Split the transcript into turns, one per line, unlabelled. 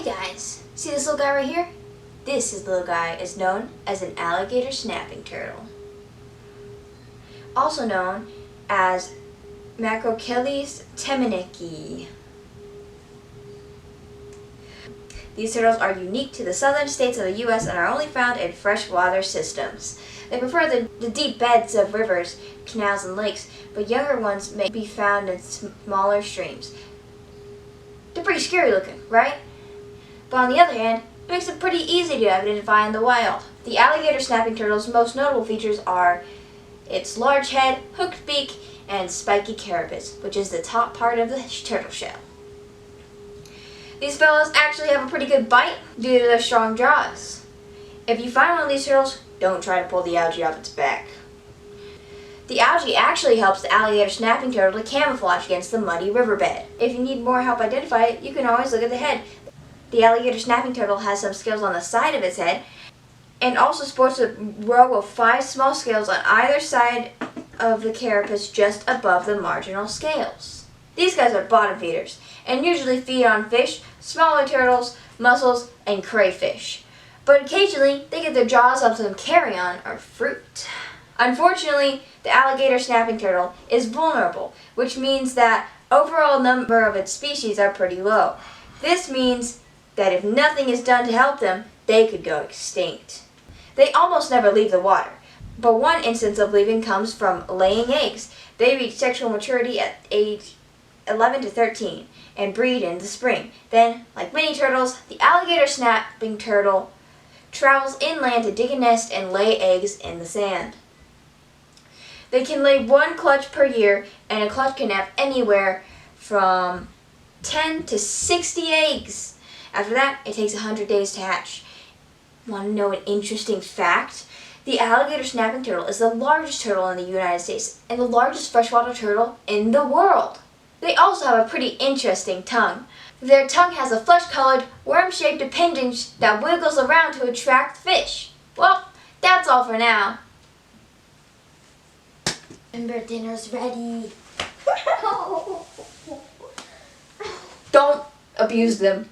guys, see this little guy right here? This little guy is known as an alligator snapping turtle, also known as Macrocheles temeneki. These turtles are unique to the southern states of the U.S. and are only found in freshwater systems. They prefer the deep beds of rivers, canals, and lakes, but younger ones may be found in smaller streams. They're pretty scary looking, right? But on the other hand, it makes them pretty easy to identify in the wild. The alligator snapping turtle's most notable features are its large head, hooked beak, and spiky carapace, which is the top part of the turtle shell. These fellows actually have a pretty good bite due to their strong jaws. If you find one of these turtles, don't try to pull the algae off its back. The algae actually helps the alligator snapping turtle to camouflage against the muddy riverbed. If you need more help identify it, you can always look at the head. The alligator snapping turtle has some scales on the side of its head and also sports a row of 5 small scales on either side of the carapace just above the marginal scales. These guys are bottom feeders and usually feed on fish, smaller turtles, mussels, and crayfish. But occasionally, they get their jaws on some carrion or fruit. Unfortunately, the alligator snapping turtle is vulnerable, which means that overall number of its species are pretty low. This means that if nothing is done to help them, they could go extinct. They almost never leave the water, but one instance of leaving comes from laying eggs. They reach sexual maturity at age 11 to 13 and breed in the spring. Then, like many turtles, the alligator snapping turtle travels inland to dig a nest and lay eggs in the sand. They can lay 1 clutch per year, and a clutch can have anywhere from 10 to 60 eggs. After that, it takes 100 days to hatch. Want to know an interesting fact? The alligator snapping turtle is the largest turtle in the United States and the largest freshwater turtle in the world. They also have a pretty interesting tongue. Their tongue has a flesh-colored, worm-shaped appendage that wiggles around to attract fish. Well, that's all for now. Remember, dinner's ready. Don't abuse them.